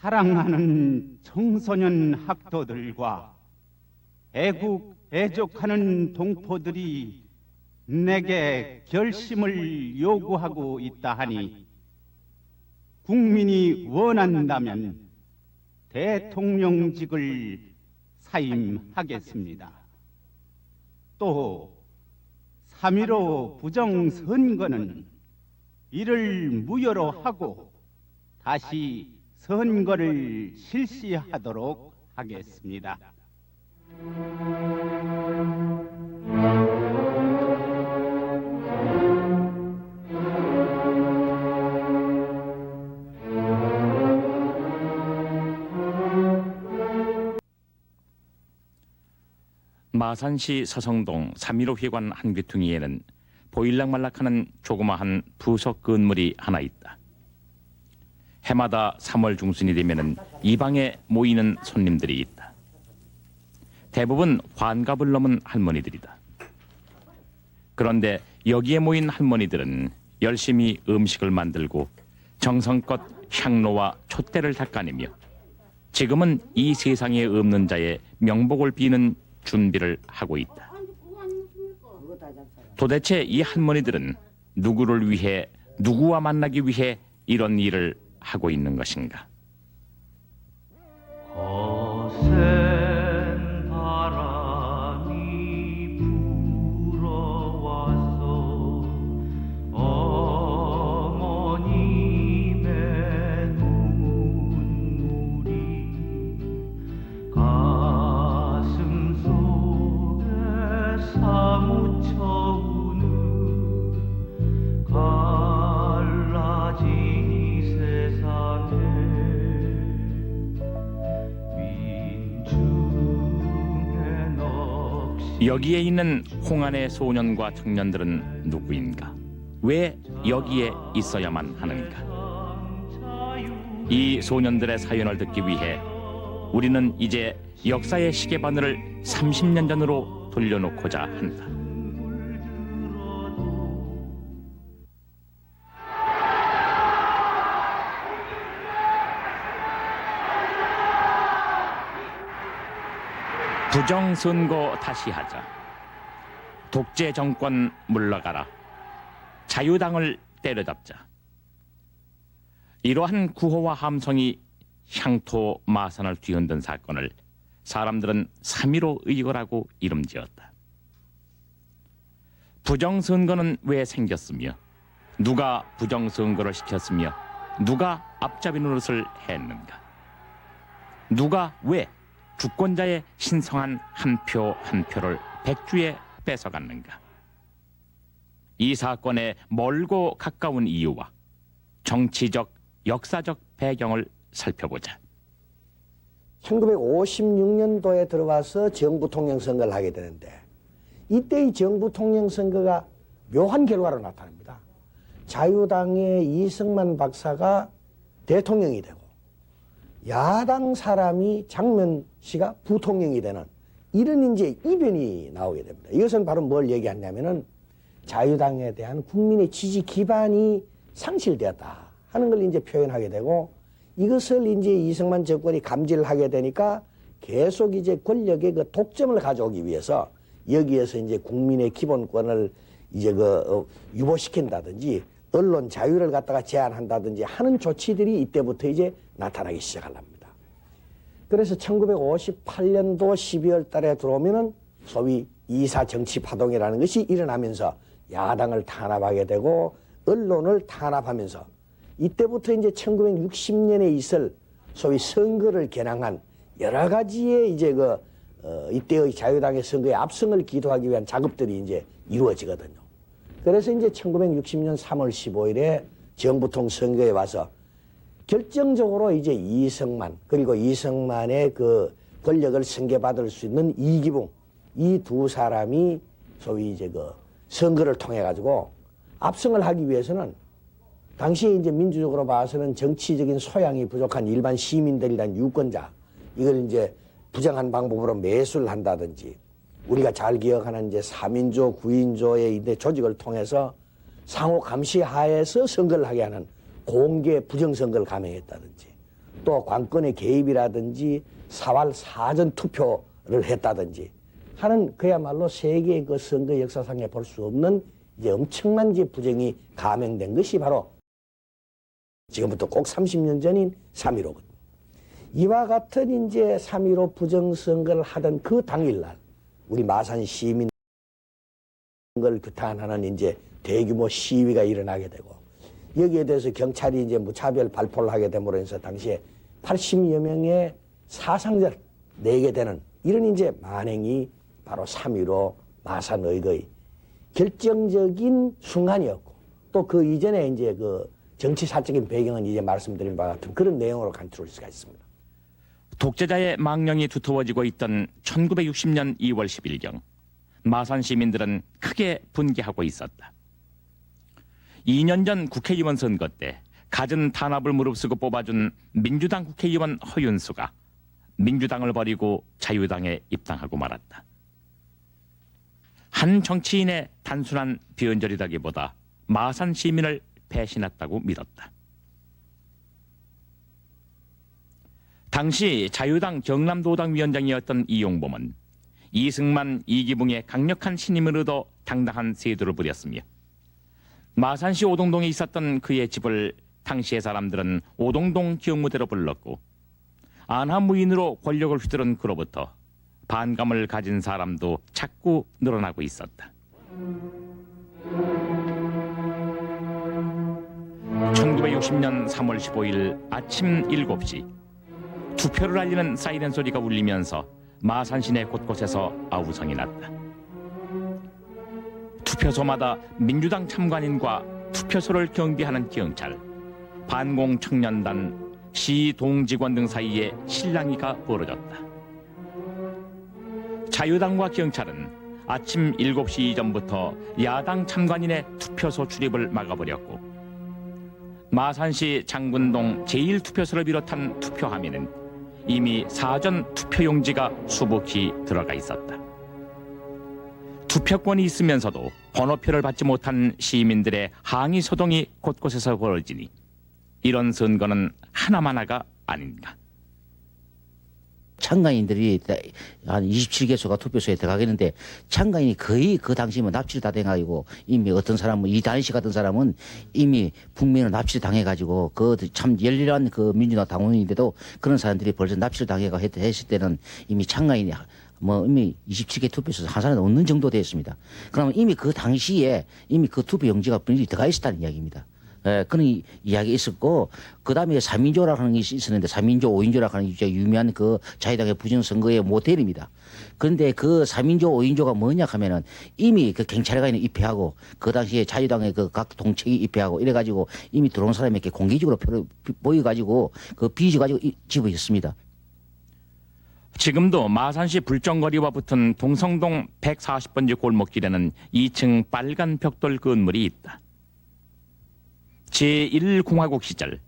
사랑하는 청소년 학도들과 애국, 애족하는 동포들이 내게 결심을 요구하고 있다 하니 국민이 원한다면 대통령직을 사임하겠습니다. 또 3.15 부정선거는 이를 무효로 하고 다시 선거를 실시하도록 하겠습니다. 마산시 서성동 3.15 회관 한 귀퉁이에는 보일락말락하는 조그마한 부속 건물이 하나 있다. 해마다 3월 중순이 되면은 이 방에 모이는 손님들이 있다. 대부분 환갑을 넘은 할머니들이다. 그런데 여기에 모인 할머니들은 열심히 음식을 만들고 정성껏 향로와 촛대를 닦아내며 지금은 이 세상에 없는 자의 명복을 비는 준비를 하고 있다. 도대체 이 할머니들은 누구를 위해, 누구와 만나기 위해 이런 일을 하고 있는 것인가? 거센 바람이 불어와서 어머님의 눈물이 가슴 속에 사무쳐 우는 갈라진 이 세상에 여기에 있는 홍안의 소년과 청년들은 누구인가? 왜 여기에 있어야만 하는가? 이 소년들의 사연을 듣기 위해 우리는 이제 역사의 시계바늘을 30년 전으로 돌려놓고자 한다. 부정선거 다시 하자. 독재 정권 물러가라. 자유당을 때려잡자. 이러한 구호와 함성이 향토 마산을 뒤흔든 사건을 사람들은 3.15 의거라고 이름지었다. 부정선거는 왜 생겼으며 누가 부정선거를 시켰으며 누가 앞잡이 노릇을 했는가? 누가 왜 주권자의 신성한 한 표 한 표를 백주에 뺏어갔는가? 이 사건의 멀고 가까운 이유와 정치적, 역사적 배경을 살펴보자. 1956년도에 들어와서 정부 통령 선거를 하게 되는데 이때의 정부 통령 선거가 묘한 결과로 나타납니다. 자유당의 이승만 박사가 대통령이 되고 야당 사람이 장면 씨가 부통령이 되는 이런 이제 이변이 나오게 됩니다. 이것은 바로 뭘 얘기하냐면은 자유당에 대한 국민의 지지 기반이 상실되었다 하는 걸 이제 표현하게 되고 이것을 이제 이승만 정권이 감지를 하게 되니까 계속 이제 권력의 그 독점을 가져오기 위해서 여기에서 이제 국민의 기본권을 이제 유보시킨다든지 언론 자유를 갖다가 제한한다든지 하는 조치들이 이때부터 이제 나타나기 시작합니다. 그래서 1958년도 12월 달에 들어오면은 소위 2사 정치 파동이라는 것이 일어나면서 야당을 탄압하게 되고 언론을 탄압하면서 이때부터 이제 1960년에 있을 소위 선거를 겨냥한 여러 가지의 이제 이때의 자유당의 선거에 압승을 기도하기 위한 작업들이 이제 이루어지거든요. 그래서 이제 1960년 3월 15일에 정부통 선거에 와서 결정적으로 이제 이승만 그리고 이승만의 그 권력을 승계받을 수 있는 이기붕 이 두 사람이 소위 이제 선거를 통해 가지고 압승을 하기 위해서는 당시에 이제 민주적으로 봐서는 정치적인 소양이 부족한 일반 시민들이란 유권자 이걸 이제 부정한 방법으로 매수를 한다든지 우리가 잘 기억하는 이제 3인조, 9인조의 이제 조직을 통해서 상호 감시 하에서 선거를 하게 하는 공개 부정선거를 감행했다든지 또 관건의 개입이라든지 사활 사전 투표를 했다든지 하는 그야말로 세계의 그 선거 역사상에 볼 수 없는 이제 엄청난 이제 부정이 감행된 것이 바로 지금부터 꼭 30년 전인 3.15거든요. 이와 같은 이제 3.15 부정선거를 하던 그 당일날 우리 마산 시민 걸 규탄하는 이제 대규모 시위가 일어나게 되고 여기에 대해서 경찰이 이제 무차별 발포를 하게 됨으로 해서 당시에 80여 명의 사상자를 내게 되는 이런 이제 만행이 바로 3.15 마산의거의 결정적인 순간이었고 또 그 이전에 이제 그 정치사적인 배경은 이제 말씀드린 바와 같은 그런 내용으로 간추릴 수가 있습니다. 독재자의 망령이 두터워지고 있던 1960년 2월 10일경 마산 시민들은 크게 분개하고 있었다. 2년 전 국회의원 선거 때 갖은 탄압을 무릅쓰고 뽑아준 민주당 국회의원 허윤수가 민주당을 버리고 자유당에 입당하고 말았다. 한 정치인의 단순한 변절이라기보다 마산 시민을 배신했다고 믿었다. 당시 자유당 경남도당 위원장이었던 이용범은 이승만, 이기붕의 강력한 신임을 얻어 당당한 세도를 부렸으며 마산시 오동동에 있었던 그의 집을 당시의 사람들은 오동동 기억무대로 불렀고 안하무인으로 권력을 휘두른 그로부터 반감을 가진 사람도 자꾸 늘어나고 있었다. 1960년 3월 15일 아침 7시 투표를 알리는 사이렌 소리가 울리면서 마산 시내 곳곳에서 아우성이 났다. 투표소마다 민주당 참관인과 투표소를 경비하는 경찰, 반공 청년단, 시 동직원 등 사이에 실랑이가 벌어졌다. 자유당과 경찰은 아침 7시 이전부터 야당 참관인의 투표소 출입을 막아버렸고 마산시 장군동 제1투표소를 비롯한 투표함에는 이미 사전 투표용지가 수북히 들어가 있었다. 투표권이 있으면서도 번호표를 받지 못한 시민들의 항의 소동이 곳곳에서 벌어지니 이런 선거는 하나마나가 아닌가. 참가인들이 한 27개소가 투표소에 들어가겠는데 참가인이 거의 그 당시면 납치를 다 돼가지고 이미 어떤 사람은 이단희 씨 같은 사람은 이미 북면을 납치를 당해가지고 그 참 열렬한 그 민주당 당원인데도 그런 사람들이 벌써 납치를 당해가 했을 때는 이미 참가인이 뭐 이미 27개 투표소에서 한 사람도 없는 정도 되었습니다. 그러면 이미 그 당시에 이미 그 투표 용지가 분명히 들어가 있었다는 이야기입니다. 예, 그런 이야기 있었고, 그 다음에 3인조라고 하는 게 있었는데, 3인조, 5인조라고 하는 게 유명한 그 자유당의 부정선거의 모델입니다. 그런데 그 3인조, 5인조가 뭐냐 하면은 이미 그 경찰관이 입회하고, 그 당시에 자유당의 그 각 동책이 입회하고, 이래가지고 이미 들어온 사람에게 공개적으로 표를 보여가지고, 그 빚어가지고 집어였습니다. 지금도 마산시 불정거리와 붙은 동성동 140번지 골목길에는 2층 빨간 벽돌 건물이 있다. 제1공화국 시절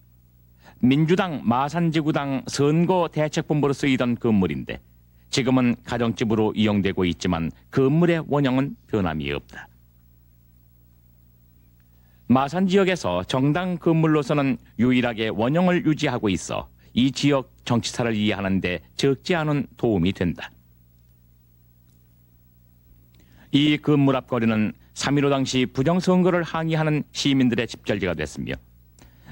민주당 마산지구당 선거대책본부로 쓰이던 건물인데 지금은 가정집으로 이용되고 있지만 건물의 원형은 변함이 없다. 마산 지역에서 정당 건물로서는 유일하게 원형을 유지하고 있어 이 지역 정치사를 이해하는 데 적지 않은 도움이 된다. 이 건물 앞거리는 3.15 당시 부정선거를 항의하는 시민들의 집결지가 됐으며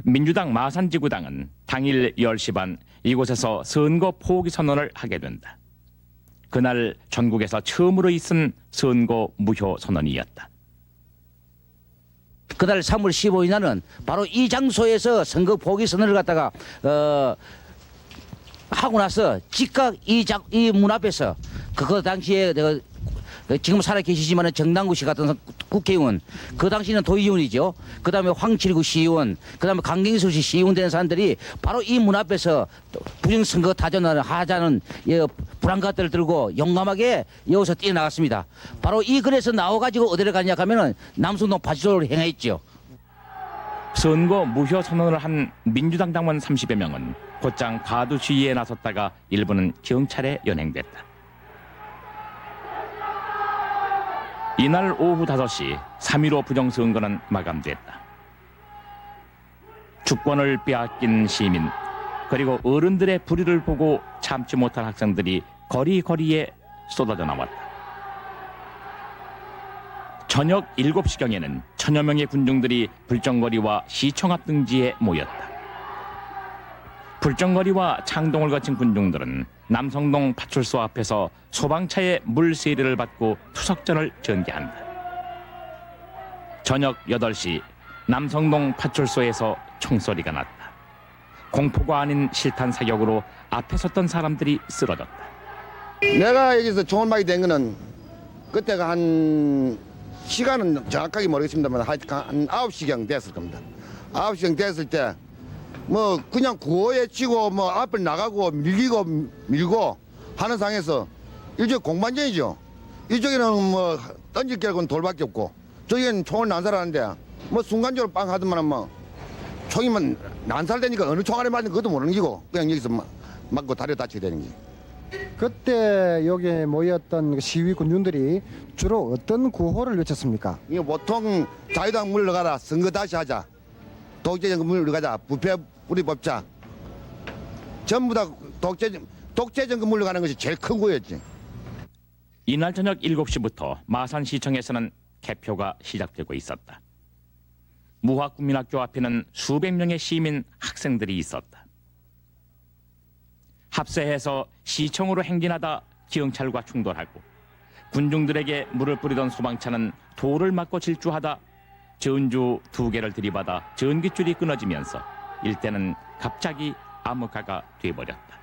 민주당 마산지구당은 당일 10시 반 이곳에서 선거 포기 선언을 하게 된다. 그날 전국에서 처음으로 있은 선거 무효 선언이었다. 그날 3월 15일 날은 바로 이 장소에서 선거 포기 선언을 갖다가 하고 나서 즉각 이 문 앞에서 그 당시에 지금 살아계시지만 정당구 씨 같은 국회의원, 그 당시는 도의원이죠. 그 다음에 황칠구 시의원, 그 다음에 강경수 씨 시의원 되는 사람들이 바로 이 문 앞에서 부정선거 타전을 하자는 불안가들을 들고 용감하게 여기서 뛰어나갔습니다. 바로 이 글에서 나와가지고 어디를 갔냐 하면은 남순동 파출소를 행했죠. 선거 무효 선언을 한 민주당 당원 30여 명은 곧장 가두 시위에 나섰다가 일부는 경찰에 연행됐다. 이날 오후 5시 3.15 부정선거는 마감됐다. 주권을 빼앗긴 시민, 그리고 어른들의 불의를 보고 참지 못한 학생들이 거리거리에 쏟아져 나왔다. 저녁 7시경에는 천여 명의 군중들이 불정거리와 시청 앞 등지에 모였다. 불정거리와 창동을 거친 군중들은 남성동 파출소 앞에서 소방차의 물 세례를 받고 투석전을 전개한다. 저녁 8시 남성동 파출소에서 총소리가 났다. 공포가 아닌 실탄 사격으로 앞에 섰던 사람들이 쓰러졌다. 내가 여기서 총알막이 된 거는 그때가 한 시간은 정확하게 모르겠습니다만 한 9시경 됐을 겁니다. 9시경 됐을 때 뭐 그냥 구호에 치고 뭐 앞을 나가고 밀고 하는 상에서 일종의 공방전이죠. 이쪽에는 뭐 던질 격은 돌밖에 없고 저기는 총을 난살하는데 뭐 순간적으로 빵 하더만 뭐 총이면 난살되니까 어느 총알에 맞는 것도 모르는 기고 그냥 여기서 맞고 다리 다치게 되는 게. 그때 여기에 모였던 시위 군중들이 주로 어떤 구호를 외쳤습니까? 이게 보통 자유당 물러가라, 선거 다시 하자, 독재정권 물러가자, 부패 뿌리 뽑자, 전부 다 독재정권 물러가는 것이 제일 큰 구호였지. 이날 저녁 7시부터 마산시청에서는 개표가 시작되고 있었다. 무학국민학교 앞에는 수백 명의 시민 학생들이 있었다. 합세해서 시청으로 행진하다 경찰과 충돌하고 군중들에게 물을 뿌리던 소방차는 돌을 맞고 질주하다 전주 2개를 들이받아 전기줄이 끊어지면서 일대는 갑자기 암흑화가 돼버렸다.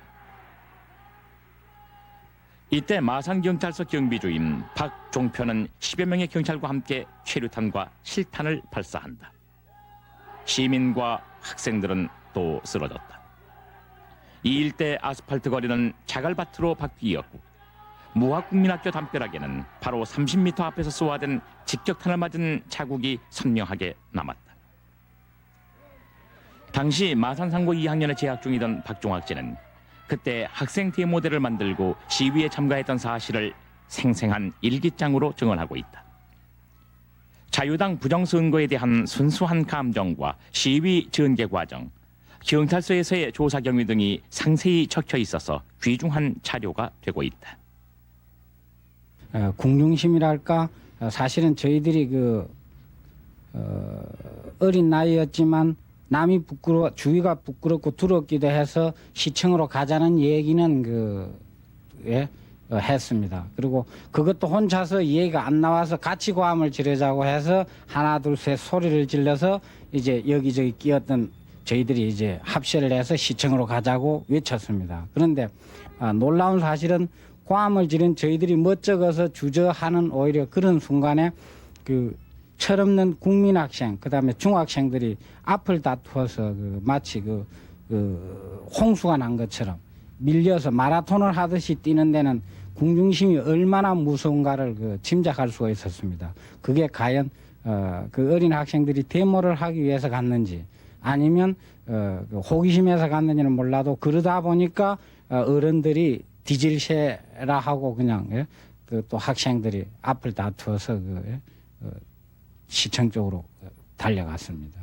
이때 마산경찰서 경비주임 박종표는 10여 명의 경찰과 함께 최루탄과 실탄을 발사한다. 시민과 학생들은 또 쓰러졌다. 이 일대 아스팔트 거리는 자갈밭으로 바뀌었고 무학국민학교 담벼락에는 바로 30m 앞에서 쏘아댄 직격탄을 맞은 자국이 선명하게 남았다. 당시 마산상고 2학년에 재학 중이던 박종학제는 그때 학생 데모대를 만들고 시위에 참가했던 사실을 생생한 일기장으로 증언하고 있다. 자유당 부정선거에 대한 순수한 감정과 시위 전개 과정, 경찰서에서의 조사 경위 등이 상세히 적혀 있어서 귀중한 자료가 되고 있다. 궁중심이랄까 사실은 저희들이 어린 나이였지만 남이 주위가 부끄럽고 두렵기도 해서 시청으로 가자는 얘기는 했습니다. 그리고 그것도 혼자서 얘기가 안 나와서 같이 고함을 지르자고 해서 하나 둘 셋 소리를 질러서 이제 여기저기 끼었던 저희들이 이제 합세를 해서 시청으로 가자고 외쳤습니다. 그런데 놀라운 사실은 고함을 지른 저희들이 멋쩍어서 주저하는 오히려 그런 순간에 철없는 국민학생, 그다음에 중학생들이 앞을 다투어서 마치 홍수가 난 것처럼 밀려서 마라톤을 하듯이 뛰는 데는 궁중심이 얼마나 무서운가를 짐작할 수가 있었습니다. 그게 과연 그 어린 학생들이 데모를 하기 위해서 갔는지 아니면 호기심에서 갔는지는 몰라도 그러다 보니까 어른들이 뒤질세라 하고 그냥 또 학생들이 앞을 다투어서 시청 쪽으로 달려갔습니다.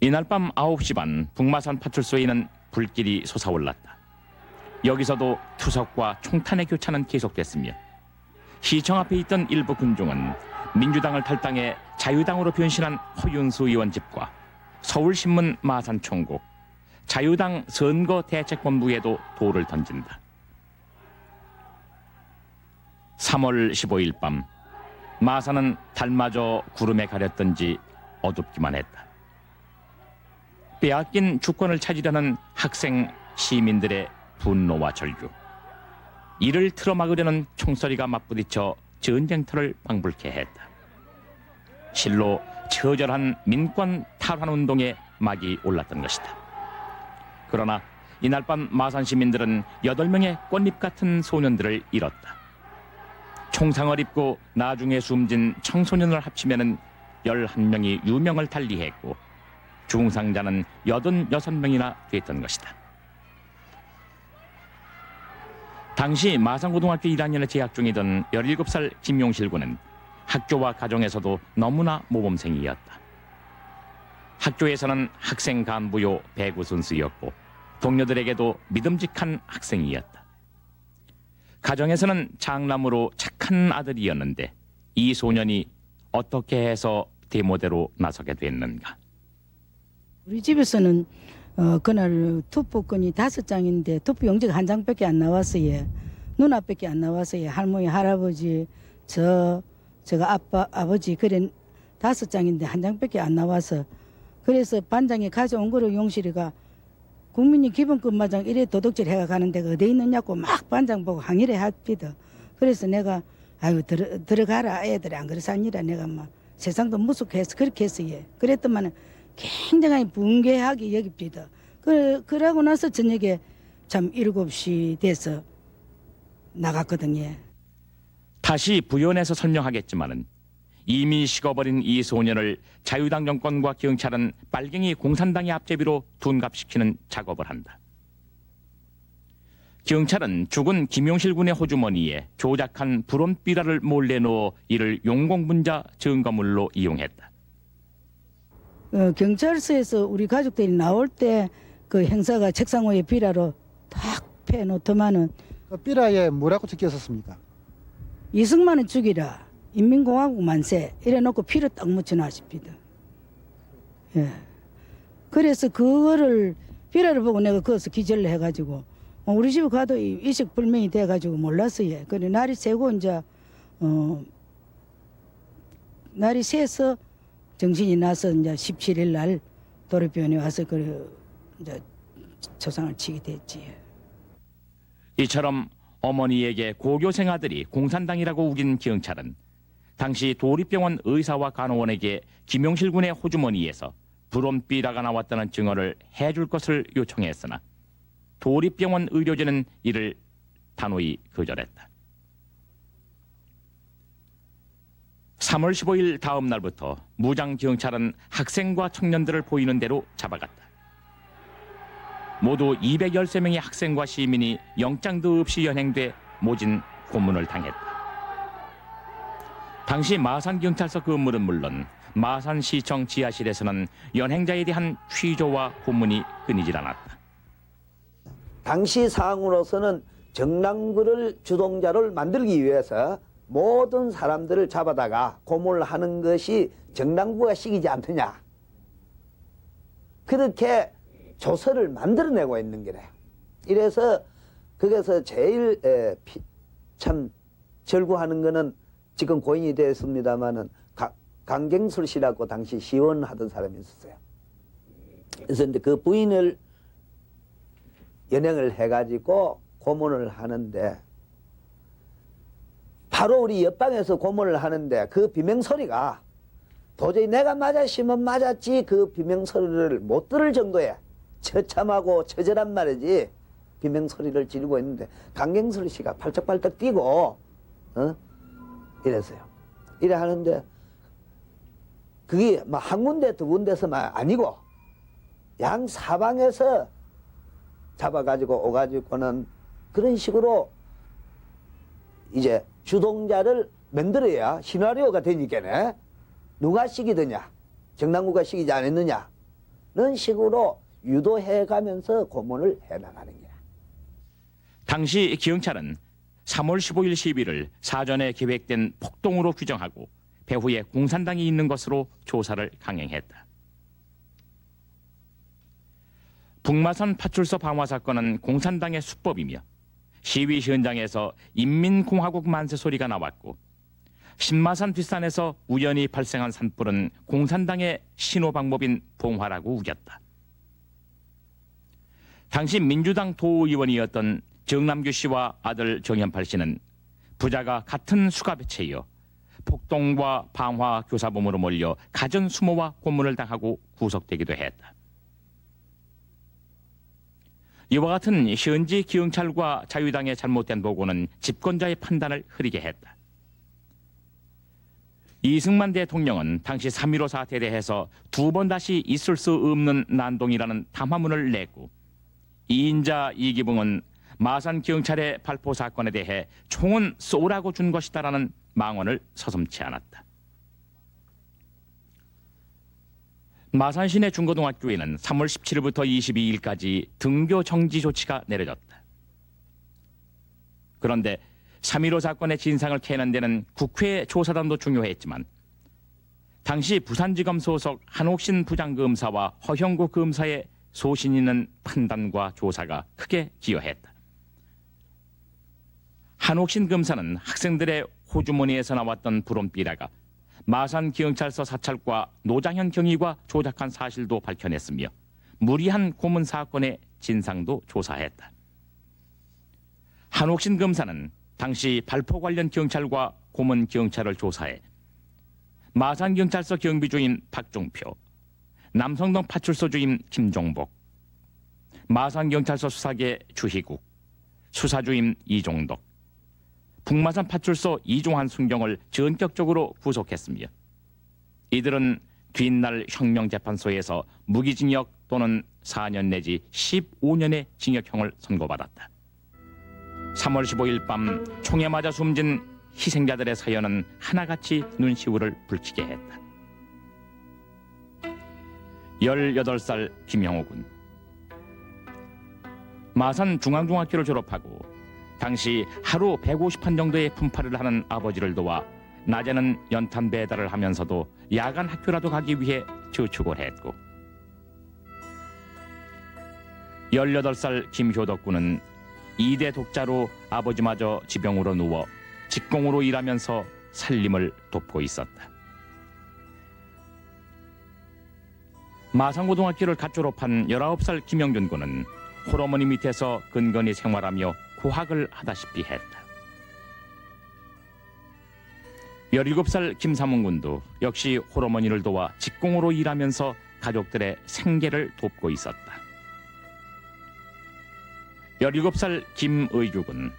이날 밤 9시 반 북마산 파출소에는 불길이 솟아올랐다. 여기서도 투석과 총탄의 교차는 계속됐으며 시청 앞에 있던 일부 군중은 민주당을 탈당해 자유당으로 변신한 허윤수 의원 집과 서울신문 마산총국, 자유당 선거대책본부에도 돌을 던진다. 3월 15일 밤 마산은 달마저 구름에 가렸던지 어둡기만 했다. 빼앗긴 주권을 찾으려는 학생 시민들의 분노와 절규, 이를 틀어막으려는 총소리가 맞부딪혀 전쟁터를 방불케 했다. 실로 처절한 민권 탈환운동에 막이 올랐던 것이다. 그러나 이날 밤 마산 시민들은 8명의 꽃잎 같은 소년들을 잃었다. 총상을 입고 나중에 숨진 청소년을 합치면 11명이 유명을 달리했고 중상자는 86명이나 됐던 것이다. 당시 마산고등학교 1학년에 재학 중이던 17살 김용실 군은 학교와 가정에서도 너무나 모범생이었다. 학교에서는 학생 간부요 배구 선수였고 동료들에게도 믿음직한 학생이었다. 가정에서는 장남으로 착한 아들이었는데 이 소년이 어떻게 해서 대모대로 나서게 됐는가? 우리 집에서는 그날 투표권이 5장인데 투표 용지가 1장밖에 안 나왔어요. 누나밖에 안 나왔어요. 할머니, 할아버지, 제가 아버지 그래 5장인데 1장밖에 안 나와서 그래서 반장이 가져온 거를 용실이가 국민이 기본권마장 이래 도둑질 해가 가는 데가 어디 있느냐고 막 반장 보고 항의를 합니다. 그래서 내가 아유 들어가라 애들이 안 그러사니라 내가 막 세상도 무섭게 해서 그렇게 했어요. 그랬더만 굉장히 붕괴하게 여깁니다. 그러고 나서 저녁에 참 7시 돼서 나갔거든요. 다시 부연해서 설명하겠지만은 이미 식어버린 이 소년을 자유당 정권과 경찰은 빨갱이 공산당의 앞제비로 둔갑시키는 작업을 한다. 경찰은 죽은 김용실 군의 호주머니에 조작한 불온비라를 몰래 넣어 이를 용공분자 증거물로 이용했다. 경찰서에서 우리 가족들이 나올 때 그 형사가 책상 위에 비라로 탁 패놓더만은 그 삐라에 뭐라고 적혀 있었습니까? 이승만은 죽이라 인민공화국 만세 이래놓고 피를 딱 묻혀놨습니다. 예. 그래서 그거를 비라를 보고 내가 거기서 기절을 해가지고 우리 집에 가도 의식불명이 돼가지고 몰랐어요. 그래 날이 새고 이제 날이 새서 정신이 나서 이제 17일 날 도로병원에 와서 그 이제 초상을 치게 됐지. 이처럼 어머니에게 고교생 아들이 공산당이라고 우긴 경찰은 당시 도립병원 의사와 간호원에게 김용실 군의 호주머니에서 불온비라가 나왔다는 증언을 해줄 것을 요청했으나 도립병원 의료진은 이를 단호히 거절했다. 3월 15일 다음 날부터 무장 경찰은 학생과 청년들을 보이는 대로 잡아갔다. 모두 213명의 학생과 시민이 영장도 없이 연행돼 모진 고문을 당했다. 당시 마산경찰서 근무는 물론 마산시청 지하실에서는 연행자에 대한 취조와 고문이 끊이질 않았다. 당시 상황으로서는 정랑구를 주동자를 만들기 위해서 모든 사람들을 잡아다가 고문을 하는 것이 정랑구가 시키지 않느냐. 그렇게 조서를 만들어내고 있는 게래. 이래서 거기서 제일 참 절구하는 거는 지금 고인이 되었습니다마는 강경술 씨라고 당시 시원하던 사람이 있었어요. 그래서 이제 그 부인을 연행을 해가지고 고문을 하는데 바로 우리 옆방에서 고문을 하는데 그 비명소리가 도저히 내가 맞았으면 맞았지 그 비명소리를 못 들을 정도의 처참하고 처절한 말이지 비명소리를 지르고 있는데 강경술 씨가 팔쩍팔쩍 뛰고 이랬어요. 이래 하는데 그게 막 한 군데 두 군데서만 아니고 양 사방에서 잡아가지고 오가지고는 그런 식으로 이제 주동자를 만들어야 시나리오가 되니까네. 누가 시키느냐, 정남구가 시키지 않았느냐는 식으로 유도해가면서 고문을 해나가는 거야. 당시 경찰은 3월 15일 10일을 사전에 계획된 폭동으로 규정하고 배후에 공산당이 있는 것으로 조사를 강행했다. 북마산 파출소 방화 사건은 공산당의 수법이며 시위 현장에서 인민공화국 만세 소리가 나왔고 신마산 뒷산에서 우연히 발생한 산불은 공산당의 신호 방법인 봉화라고 우겼다. 당시 민주당 도의원이었던 정남규 씨와 아들 정현팔 씨는 부자가 같은 수갑에채여 폭동과 방화 교사범으로 몰려 가전 수모와 고문을 당하고 구속되기도 했다. 이와 같은 현지 경찰과 자유당의 잘못된 보고는 집권자의 판단을 흐리게 했다. 이승만 대통령은 당시 3.15 사태에 대해서 2번 다시 있을 수 없는 난동이라는 담화문을 냈고 이인자 이기붕은 마산 경찰의 발포 사건에 대해 총은 쏘라고 준 것이다라는 망언을 서슴지 않았다. 마산 시내 중고등학교에는 3월 17일부터 22일까지 등교 정지 조치가 내려졌다. 그런데 3.15 사건의 진상을 캐는 데는 국회 조사단도 중요했지만 당시 부산지검 소속 한옥신 부장검사와 허형구 검사의 소신 있는 판단과 조사가 크게 기여했다. 한옥신 검사는 학생들의 호주머니에서 나왔던 브롬비라가 마산경찰서 사찰과 노장현 경위가 조작한 사실도 밝혀냈으며 무리한 고문 사건의 진상도 조사했다. 한옥신 검사는 당시 발포 관련 경찰과 고문 경찰을 조사해 마산경찰서 경비주임 박종표, 남성동 파출소 주임 김종복, 마산경찰서 수사계 주희국, 수사주임 이종덕, 북마산 파출소 이종환 순경을 전격적으로 구속했으며 이들은 뒷날 혁명재판소에서 무기징역 또는 4년 내지 15년의 징역형을 선고받았다. 3월 15일 밤 총에 맞아 숨진 희생자들의 사연은 하나같이 눈시울을 붉히게 했다. 18살 김영호 군. 마산 중앙중학교를 졸업하고 당시 하루 150판 정도의 분파를 하는 아버지를 도와 낮에는 연탄 배달을 하면서도 야간 학교라도 가기 위해 저축을 했고 18살 김효덕 군은 2대 독자로 아버지마저 지병으로 누워 직공으로 일하면서 살림을 돕고 있었다. 마산고등학교를 갓 졸업한 19살 김영준 군은 홀어머니 밑에서 근근히 생활하며 고학을 하다시피 했다. 17살 김삼훈 군도 역시 홀어머니를 도와 직공으로 일하면서 가족들의 생계를 돕고 있었다. 17살 김의규 군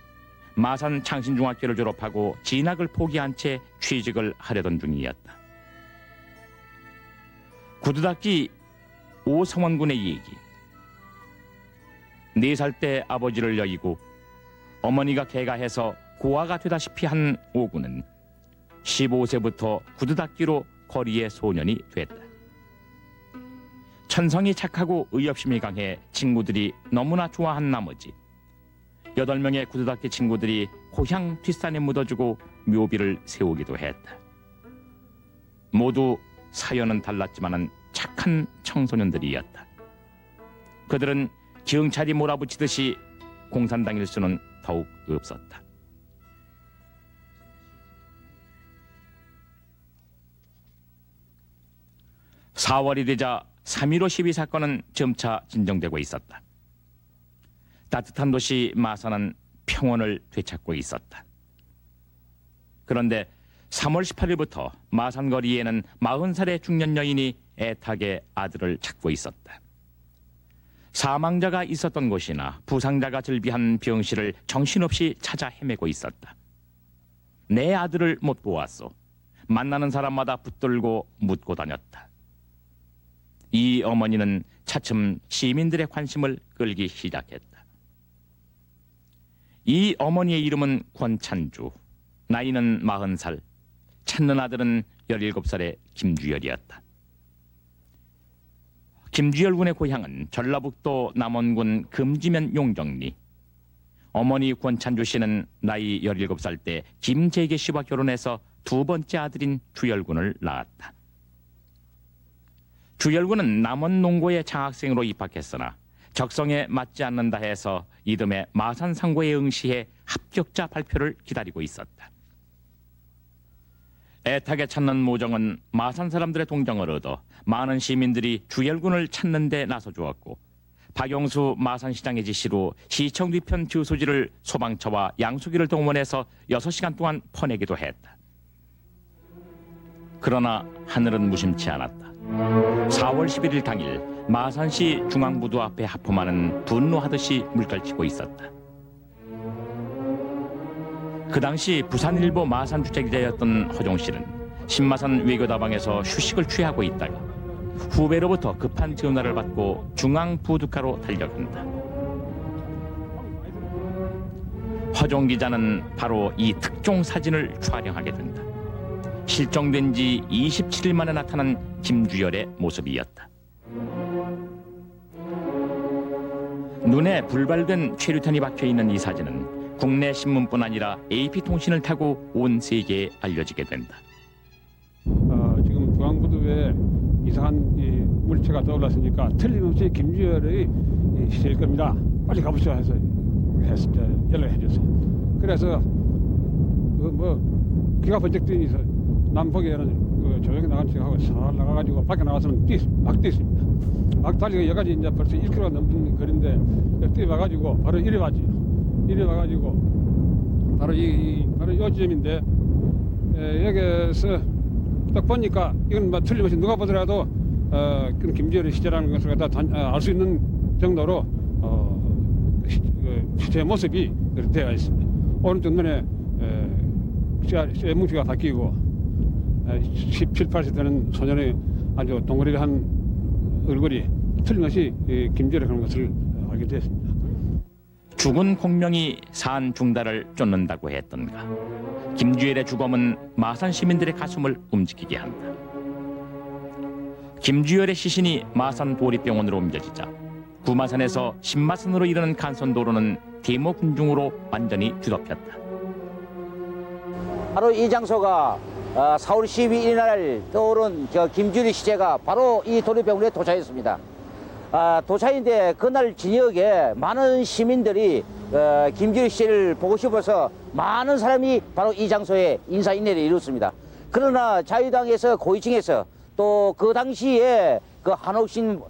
마산 창신중학교를 졸업하고 진학을 포기한 채 취직을 하려던 중이었다. 구두닦이 오성원 군의 얘기. 4살 때 아버지를 여의고 어머니가 개가해서 고아가 되다시피 한 오군은 15세부터 구두닦기로 거리의 소년이 됐다. 천성이 착하고 의협심이 강해 친구들이 너무나 좋아한 나머지 8명의 구두닦이 친구들이 고향 뒷산에 묻어주고 묘비를 세우기도 했다. 모두 사연은 달랐지만은 착한 청소년들이었다. 그들은 경찰이 몰아붙이듯이 공산당일 수는 더욱 없었다. (4월이) 되자 3.15 시위 사건은 점차 진정되고 있었다. 따뜻한 도시 마산은 평온을 되찾고 있었다. 그런데 3월 18일부터 마산 거리에는 40살의 중년 여인이 애타게 아들을 찾고 있었다. 사망자가 있었던 곳이나 부상자가 즐비한 병실을 정신없이 찾아 헤매고 있었다. 내 아들을 못 보았소. 만나는 사람마다 붙들고 묻고 다녔다. 이 어머니는 차츰 시민들의 관심을 끌기 시작했다. 이 어머니의 이름은 권찬주, 나이는 40살, 찾는 아들은 17살의 김주열이었다. 김주열 군의 고향은 전라북도 남원군 금지면 용정리. 어머니 권찬주 씨는 나이 17살 때 김재계 씨와 결혼해서 2번째 아들인 주열 군을 낳았다. 주열 군은 남원 농고에 장학생으로 입학했으나 적성에 맞지 않는다 해서 이듬해 마산 상고에 응시해 합격자 발표를 기다리고 있었다. 애타게 찾는 모정은 마산 사람들의 동정을 얻어 많은 시민들이 주열군을 찾는 데 나서주었고 박용수 마산시장의 지시로 시청 뒤편 주소지를 소방차와 양수기를 동원해서 6시간 동안 퍼내기도 했다. 그러나 하늘은 무심치 않았다. 4월 11일 당일 마산시 중앙부두 앞에 하품하는 분노하듯이 물결치고 있었다. 그 당시 부산일보 마산 주최기자였던 허종 씨는 신마산 외교다방에서 휴식을 취하고 있다가 후배로부터 급한 전화를 받고 중앙부두카로 달려간다. 허종 기자는 바로 이 특종 사진을 촬영하게 된다. 실종된 지 27일 만에 나타난 김주열의 모습이었다. 눈에 불발된 최루탄이 박혀있는 이 사진은 국내 신문뿐 아니라 AP통신을 타고 온 세계에 알려지게 된다. 지금 중앙부두에 이상한 이 물체가 떠올랐으니까 틀림없이 김주열의 시체일 겁니다. 빨리 가보시죠 해서 연락해 줬어요. 그래서 기가 번쩍 뛰면서 남북에는 조용히 나간 척하고 살 나가가지고 밖에 나가서는 막 뛰었습니다. 막 달리고 여기까지 이제 벌써 1km 넘는 거리인데 뛰어와가지고 바로 이리 왔죠. 이리 와가지고 바로 이 지점인데 여기서 딱 보니까 이건 뭐 틀림없이 누가 보더라도 그런 김주열의 시체라는 것을 알 수 있는 정도로 시체의 모습이 되어 있습니다. 오른쪽 눈에 쇠 뭉치가 바뀌고 17, 18세 되는 소년의 아주 동그리한 얼굴이 틀림없이 김주열의 그런 것을 알게 되었습니다. 죽은 공명이 산 중달을 쫓는다고 했던가. 김주열의 죽음은 마산 시민들의 가슴을 움직이게 한다. 김주열의 시신이 마산 도립병원으로 옮겨지자 구마산에서 신마산으로 이르는 간선도로는 데모 군중으로 완전히 뒤덮였다. 바로 이 장소가 4월 12일 날 떠오른 김주열의 시체가 바로 이 도립병원에 도착했습니다. 도착인데 그날 저녁에 많은 시민들이 김주열 시체를 보고 싶어서 많은 사람이 바로 이 장소에 인사인례를 이뤘습니다. 그러나 자유당에서 고위층에서 또 그 당시에 그 한옥신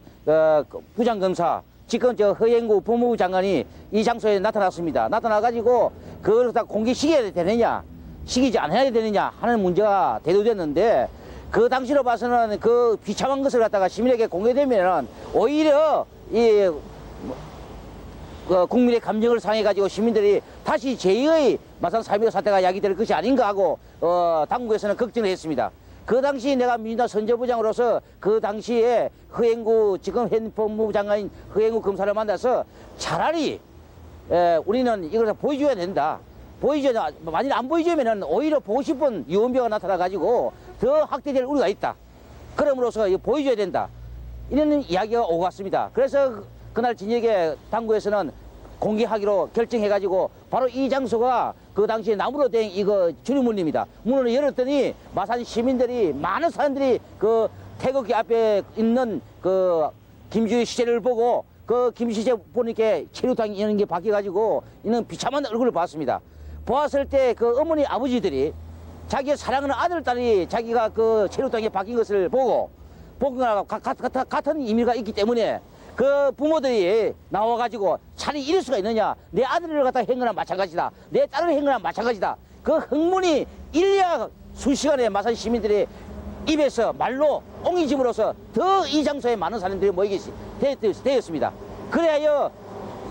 부장검사 지금 허행구 법무부 장관이 이 장소에 나타났습니다. 나타나가지고 그걸 다 공개시켜야 되느냐 시키지 않아야 되느냐 하는 문제가 대두됐는데 그 당시로 봐서는 그 비참한 것을 갖다가 시민에게 공개되면은 오히려 이 국민의 감정을 상해가지고 시민들이 다시 제2의 마산 3.15 사태가 야기될 것이 아닌가 하고 당국에서는 걱정을 했습니다. 그 당시 내가 민주당 선제부장으로서 그 당시에 허행구 지금 현 법무부 장관인 허행구 검사를 만나서 차라리 우리는 이걸 보여줘야 된다. 만일 안 보여주면은 오히려 보고 싶은 유언병가 나타나가지고 더 확대될 우려가 있다. 그럼으로써 보여줘야 된다. 이런 이야기가 오고 갔습니다. 그래서 그날 저녁에 당국에서는 공개하기로 결정해가지고 바로 이 장소가 그 당시에 나무로 된 이거 주류문입니다. 문을 열었더니 마산 시민들이 많은 사람들이 그 태극기 앞에 있는 그 김주열 시체를 보고 그 김시체 보니까 체류탄이 이런 게 바뀌어가지고 이는 비참한 얼굴을 봤습니다. 보았을 때 그 어머니 아버지들이 자기의 사랑하는 아들 딸이 자기가 그 체류탄이 바뀐 것을 보고 같은 의미가 있기 때문에 그 부모들이 나와가지고 차라리 이럴 수가 있느냐. 내 아들을 갖다 한 거나 마찬가지다. 내 딸을 한 거나 마찬가지다. 그 흥문이 일야 수시간에 마산 시민들의 입에서 말로 옹이짐으로써 더 이 장소에 많은 사람들이 모이게 되었습니다. 그래야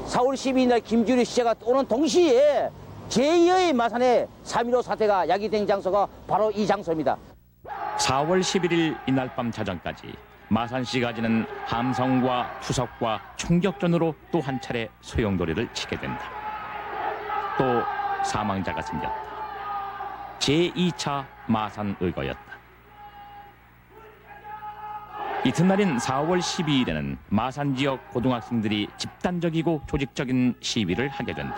4월 12일 날 김주열 시체가 오는 동시에 제2의 마산의 3.15 사태가 야기된 장소가 바로 이 장소입니다. 4월 11일 이날 밤 자정까지 마산시가지는 함성과 투석과 총격전으로 또 한 차례 소용돌이를 치게 된다. 또 사망자가 생겼다. 제2차 마산의거였다. 이튿날인 4월 12일에는 마산 지역 고등학생들이 집단적이고 조직적인 시위를 하게 된다.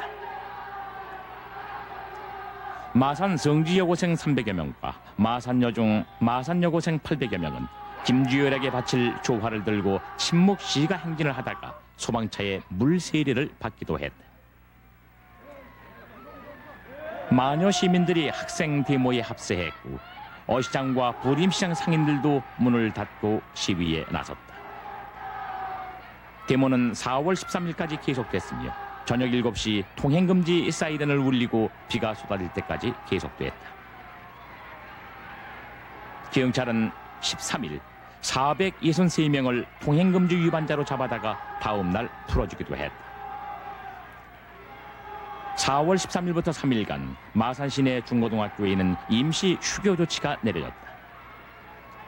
마산 성지 여고생 300여 명과 마산 여중, 마산 여고생 800여 명은 김주열에게 바칠 조화를 들고 침묵 시가 행진을 하다가 소방차에 물세례를 받기도 했다. 마녀 시민들이 학생 데모에 합세했고 어시장과 부림시장 상인들도 문을 닫고 시위에 나섰다. 데모는 4월 13일까지 계속됐으며 저녁 7시 통행금지 사이렌을 울리고 비가 쏟아질 때까지 계속됐다. 경찰은 13일 463명을 통행금지 위반자로 잡아다가 다음 날 풀어주기도 했다. 4월 13일부터 3일간 마산 시내 중고등학교에는 임시 휴교 조치가 내려졌다.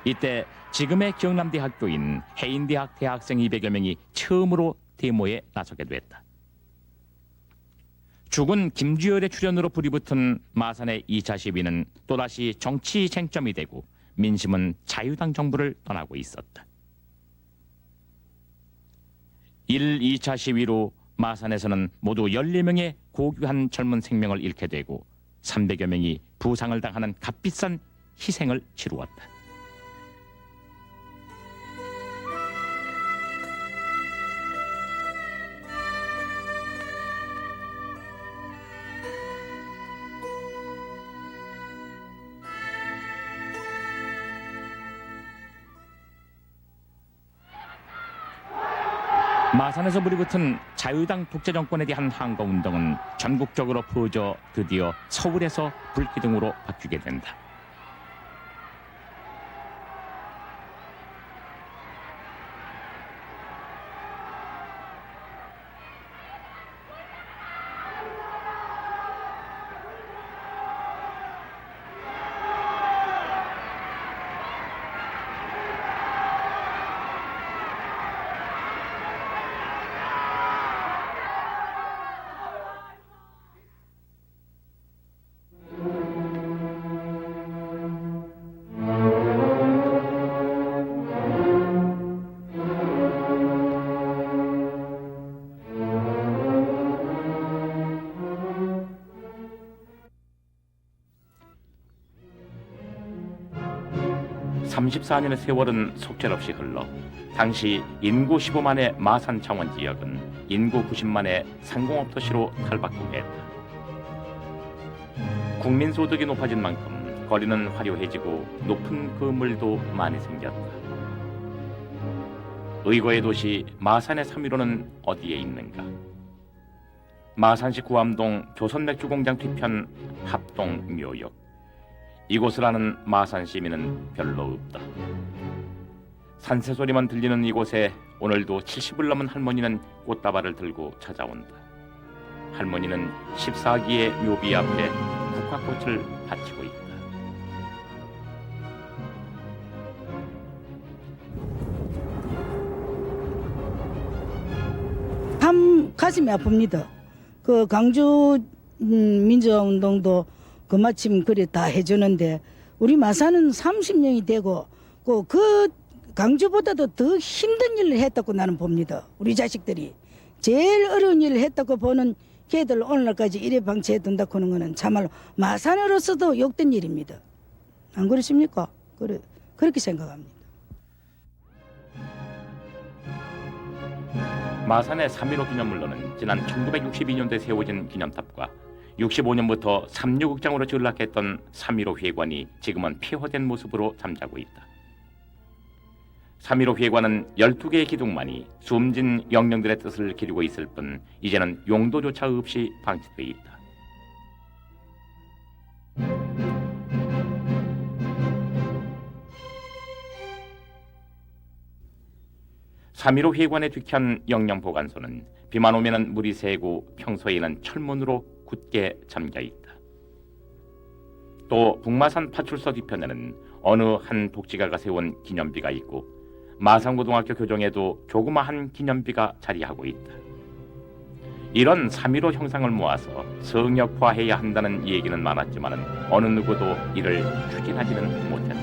이때 지금의 경남대학교인 해인대학 대학생 200여 명이 처음으로 데모에 나서게 됐다. 죽은 김주열의 출연으로 불이 붙은 마산의 2차 시위는 또다시 정치 쟁점이 되고 민심은 자유당 정부를 떠나고 있었다. 1, 2차 시위로 마산에서는 모두 14명의 고귀한 젊은 생명을 잃게 되고 300여 명이 부상을 당하는 값비싼 희생을 치루었다. 마산에서 불이 붙은 자유당 독재 정권에 대한 항거 운동은 전국적으로 퍼져 드디어 서울에서 불기둥으로 바뀌게 된다. (34년의) 세월은 속절없이 흘러 당시 인구 15만의 마산 창원 지역은 인구 90만의 상공업도시로 탈바꿈했다. 국민소득이 높아진 만큼 거리는 화려해지고 높은 건물도 많이 생겼다. 의거의 도시 마산의 3.15는 어디에 있는가? 마산시 구암동 조선맥주공장 뒤편 합동 묘역. 이곳을 아는 마산 시민은 별로 없다. 산새소리만 들리는 이곳에 오늘도 70을 넘은 할머니는 꽃다발을 들고 찾아온다. 할머니는 14기의 묘비 앞에 국화꽃을 바치고 있다. 참 가슴이 아픕니다. 그 강주 민주화운동도 그마침 그래 다 해주는데 우리 마산은 30년이 되고 그 강주보다도 더 힘든 일을 했다고 나는 봅니다. 우리 자식들이 제일 어려운 일을 했다고 보는 걔들 오늘날까지 이래 방치해 둔다고 하는 거는 참말로 마산으로서도 욕된 일입니다. 안 그러십니까? 그렇게 생각합니다. 마산의 3.15 기념물로는 지난 1962년도에 세워진 기념탑과 65년부터 삼류극장으로 전락했던 3.15 회관이 지금은 폐허된 모습으로 잠자고 있다. 3.15 회관은 12개의 기둥만이 숨진 영령들의 뜻을 기리고 있을 뿐 이제는 용도조차 없이 방치되어 있다. (3.15) 회관에 뒤켠 영령보관소는 비만 오면은 물이 새고 평소에는 철문으로 굳게 잠겨있다. 또 북마산 파출소 뒤편에는 어느 한 독지가가 세운 기념비가 있고 마산고등학교 교정에도 조그마한 기념비가 자리하고 있다. 이런 3.15 형상을 모아서 성역화해야 한다는 얘기는 많았지만 어느 누구도 이를 추진하지는 못했다.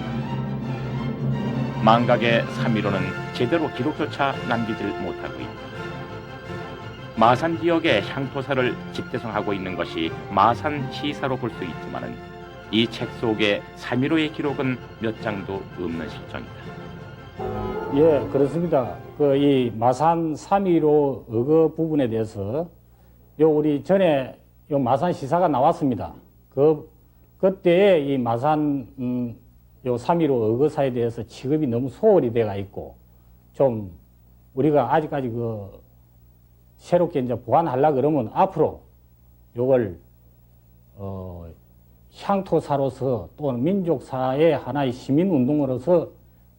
망각의 3.15는 제대로 기록조차 남기질 못하고 있다. 마산 지역의 향토사를 집대성하고 있는 것이 마산 시사로 볼 수 있지만 이 책 속에 3.15의 기록은 몇 장도 없는 실정이다. 예, 그렇습니다. 이 마산 3.15 의거 부분에 대해서 우리 전에 마산 시사가 나왔습니다. 그때에 이 마산 3.15 의거사에 대해서 취급이 너무 소홀히 돼가 있고 좀 우리가 아직까지 새롭게 이제 보완하려 그러면 앞으로 요걸 향토사로서 또는 민족사의 하나의 시민운동으로서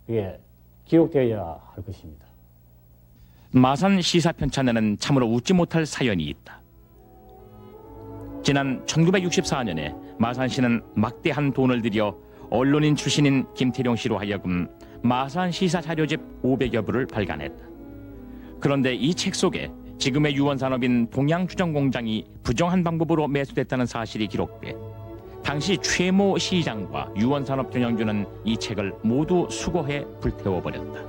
그게 기록되어야 할 것입니다. 마산 시사편찬에는 참으로 웃지 못할 사연이 있다. 지난 1964년에 마산시는 막대한 돈을 들여 언론인 출신인 김태룡 씨로 하여금 마산 시사 자료집 500여 부를 발간했다. 그런데 이 책 속에 지금의 유원산업인 동양주정공장이 부정한 방법으로 매수됐다는 사실이 기록돼 당시 최모 시장과 유원산업 경영주는 이 책을 모두 수거해 불태워버렸다.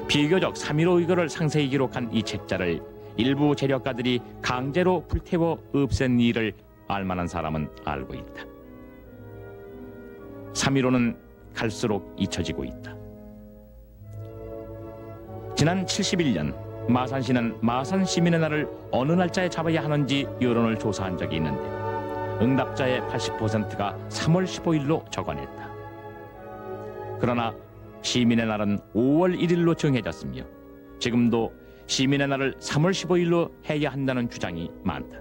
비교적 3.15 의거를 상세히 기록한 이 책자를 일부 재력가들이 강제로 불태워 없앤 일을 알만한 사람은 알고 있다. 3.15는 갈수록 잊혀지고 있다. 지난 71년 마산시는 마산 시민의 날을 어느 날짜에 잡아야 하는지 여론을 조사한 적이 있는데 응답자의 80%가 3월 15일로 적어냈다. 그러나 시민의 날은 5월 1일로 정해졌으며 지금도 시민의 날을 3월 15일로 해야 한다는 주장이 많다.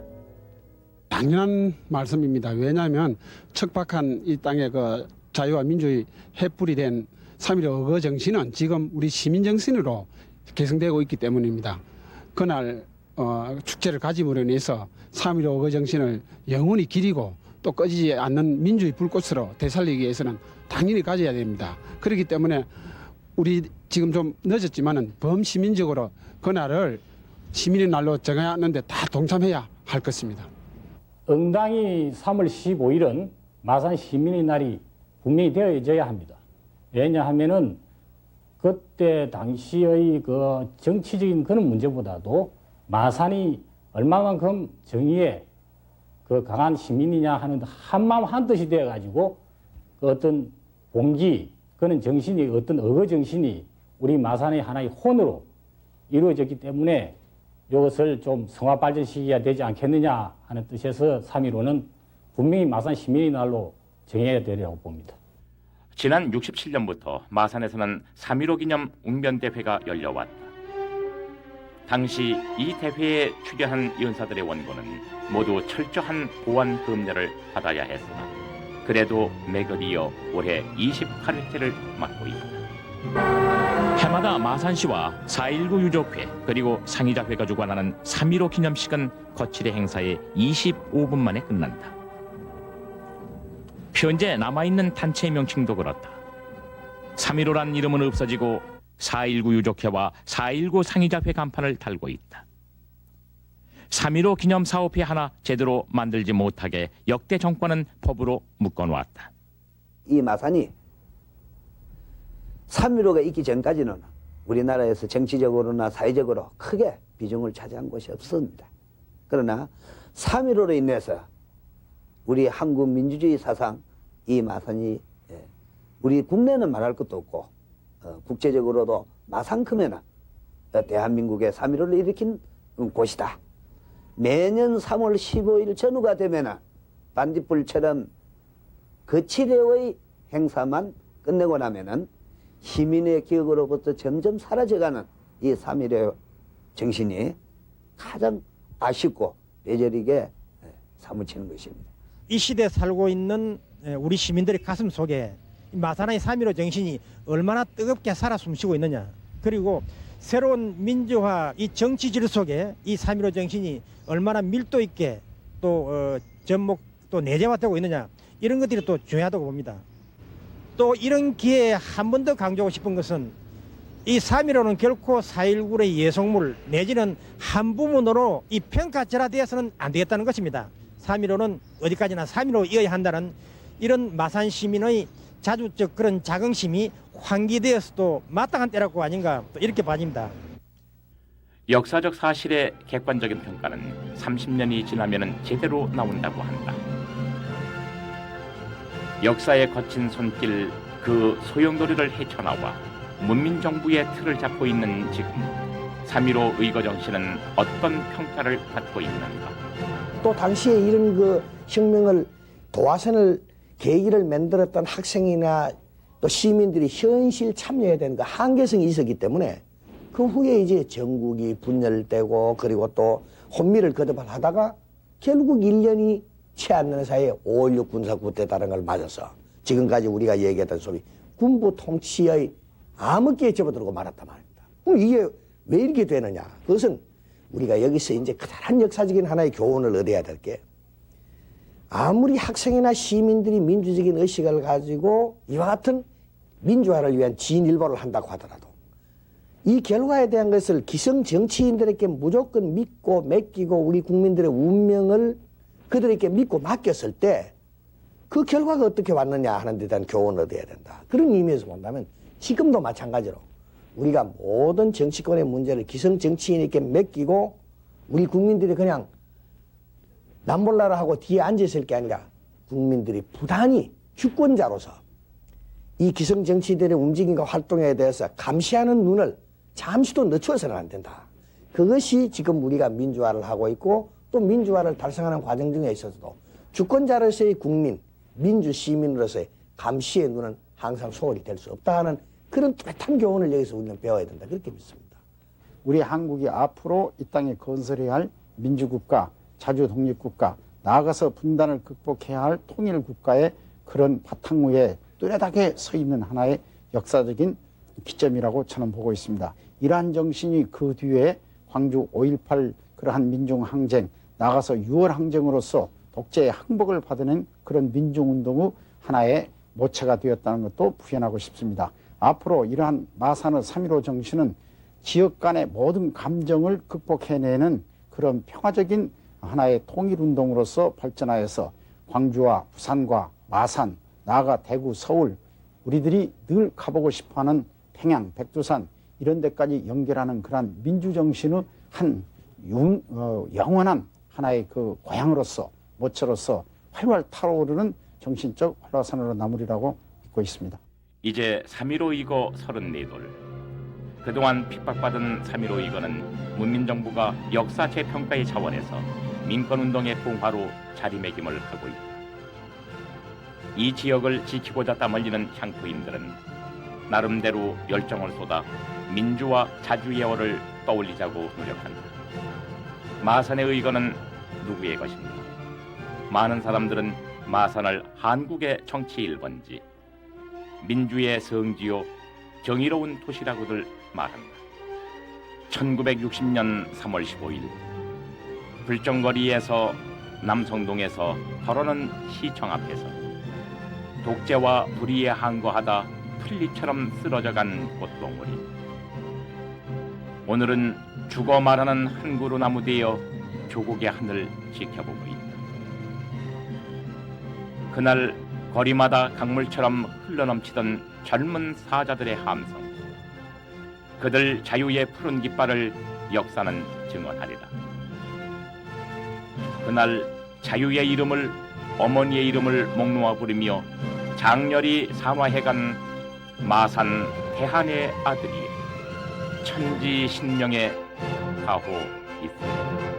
당연한 말씀입니다. 왜냐하면 척박한 이 땅의 그 자유와 민주의 횃불이 된 3.15 의거 정신은 지금 우리 시민 정신으로 계승되고 있기 때문입니다. 그날 축제를 가짐으로 인해서 3.15 의거 정신을 영원히 기리고 또 꺼지지 않는 민주의 불꽃으로 되살리기 위해서는 당연히 가져야 됩니다. 그렇기 때문에 우리 지금 좀 늦었지만은 범시민적으로 그날을 시민의 날로 정하는데 다 동참해야 할 것입니다. 응당이 3월 15일은 마산 시민의 날이 분명히 되어져야 합니다. 왜냐하면은 그때 당시의 그 정치적인 그런 문제보다도 마산이 얼마만큼 정의에 그 강한 시민이냐 하는 한마음 한뜻이 되어가지고 그 어떤 봉기 그런 정신이 어떤 의거 정신이 우리 마산의 하나의 혼으로 이루어졌기 때문에 이것을 좀 성화 발전시켜야 되지 않겠느냐 하는 뜻에서 3.15는 분명히 마산 시민의 날로 정해야 되리라고 봅니다. 지난 67년부터 마산에서는 3.15 기념 웅변대회가 열려왔다. 당시 이 대회에 출연한 연사들의 원고는 모두 철저한 보안 검열을 받아야 했으나 그래도 매거리어 올해 28회째를 맡고 있다. 해마다 마산시와 4.19 유족회 그리고 상의자회가 주관하는 3.15 기념식은 거칠의 행사에 25분 만에 끝난다. 현재 남아있는 단체 명칭도 그렇다. 3.15란 이름은 없어지고 4.19 유족회와 4.19 상의자회 간판을 달고 있다. 3.15 기념사업회 하나 제대로 만들지 못하게 역대 정권은 법으로 묶어놓았다. 이 마산이 3.15가 있기 전까지는 우리나라에서 정치적으로나 사회적으로 크게 비중을 차지한 곳이 없습니다. 그러나 3.15로 인해서 우리 한국 민주주의 사상 이 마산이 우리 국내는 말할 것도 없고 국제적으로도 마산큼에는 대한민국의 3.15를 일으킨 곳이다. 매년 3월 15일 전후가 되면은 반딧불처럼 거칠의 행사만 끝내고 나면은 시민의 기억으로부터 점점 사라져가는 이 3.15 정신이 가장 아쉽고 뼈저리게 사무치는 것입니다. 이 시대에 살고 있는 우리 시민들의 가슴 속에 마산의 3.15 정신이 얼마나 뜨겁게 살아 숨쉬고 있느냐, 그리고 새로운 민주화 이 정치질 속에 이 3.15 정신이 얼마나 밀도 있게 또 접목 또 내재화되고 있느냐, 이런 것들이 또 중요하다고 봅니다. 또 이런 기회에 한 번 더 강조하고 싶은 것은 이 3.15는 결코 4.19의 예속물 내지는 한 부분으로 이 평가절하되어서는 안 되겠다는 것입니다. 3.15는 어디까지나 3.15로 이어야 한다는 이런 마산 시민의 자주적 그런 자긍심이 환기되어서도 마땅한 때라고 아닌가, 또 이렇게 봐집니다. 역사적 사실의 객관적인 평가는 30년이 지나면 제대로 나온다고 한다. 역사의 거친 손길 그 소용돌이를 헤쳐나와 문민정부의 틀을 잡고 있는 지금 3.15 의거 정신은 어떤 평가를 받고 있는가? 또 당시에 이런 그 혁명을 도화선을 계기를 만들었던 학생이나 또 시민들이 현실 참여해야 되는 그 한계성이 있었기 때문에 그 후에 이제 전국이 분열되고 그리고 또 혼미를 거듭하다가 결국 1년이 채 안 되는 사이에 5.16 군사쿠데타라는 걸 맞아서 지금까지 우리가 얘기했던 소위 군부 통치의 암흑기에 접어들고 말았단 말입니다. 그럼 이게 왜 이렇게 되느냐? 그것은 우리가 여기서 이제 커다란 역사적인 하나의 교훈을 얻어야 될 게, 아무리 학생이나 시민들이 민주적인 의식을 가지고 이와 같은 민주화를 위한 진일보를 한다고 하더라도 이 결과에 대한 것을 기성 정치인들에게 무조건 믿고 맡기고 우리 국민들의 운명을 그들에게 믿고 맡겼을 때 그 결과가 어떻게 왔느냐 하는 데 대한 교훈을 얻어야 된다. 그런 의미에서 본다면 지금도 마찬가지로 우리가 모든 정치권의 문제를 기성 정치인에게 맡기고 우리 국민들이 그냥 남몰라라 하고 뒤에 앉아있을 게 아니라 국민들이 부단히 주권자로서 이 기성 정치인들의 움직임과 활동에 대해서 감시하는 눈을 잠시도 늦춰서는 안 된다. 그것이 지금 우리가 민주화를 하고 있고 또 민주화를 달성하는 과정 중에 있어서도 주권자로서의 국민, 민주 시민으로서의 감시의 눈은 항상 소홀히 될 수 없다 하는 그런 뚜렷한 교훈을 여기서 우리는 배워야 된다. 그렇게 믿습니다. 우리 한국이 앞으로 이 땅에 건설해야 할 민주국가, 자주독립국가, 나아가서 분단을 극복해야 할 통일국가의 그런 바탕 위에 뚜렷하게 서 있는 하나의 역사적인 기점이라고 저는 보고 있습니다. 이러한 정신이 그 뒤에 광주 5.18 그러한 민중항쟁, 나아가서 6월 항쟁으로서 독재의 항복을 받아낸 그런 민중운동의 하나의 모체가 되었다는 것도 부연하고 싶습니다. 앞으로 이러한 마산의 3.15 정신은 지역 간의 모든 감정을 극복해내는 그런 평화적인 하나의 통일운동으로서 발전하여서 광주와 부산과 마산, 나아가 대구, 서울, 우리들이 늘 가보고 싶어하는 평양, 백두산 이런 데까지 연결하는 그러한 민주정신의 한 영원한 하나의 그 고향으로서 모처로서 활활 타오르는 정신적 활화산으로 남으리라고 믿고 있습니다. 이제 3.15 이거 34돌. 그동안 핍박받은 3.15 이거는 문민정부가 역사 재평가의 차원에서 민권운동의 봉화로 자리매김을 하고 있다. 이 지역을 지키고자 땀 흘리는 향토인들은 나름대로 열정을 쏟아 민주와 자주예어를 떠올리자고 노력한다. 마산의 의거는 누구의 것인가? 많은 사람들은 마산을 한국의 정치 1번지, 민주의 성지요 정의로운 도시라고들 말한다. 1960년 3월 15일 불정거리에서 남성동에서 덜어는 시청 앞에서 독재와 불의에 항거하다 풀잎처럼 쓰러져간 꽃봉오리. 오늘은 죽어 말하는 한 그루 나무 되어 조국의 하늘 지켜보고 있다. 그날 거리마다 강물처럼 흘러넘치던 젊은 사자들의 함성. 그들 자유의 푸른 깃발을 역사는 증언하리라. 그날 자유의 이름을, 어머니의 이름을 목 놓아 부르며 장렬히 산화해간 마산 대한의 아들이 천지신명에 가호 있습니다.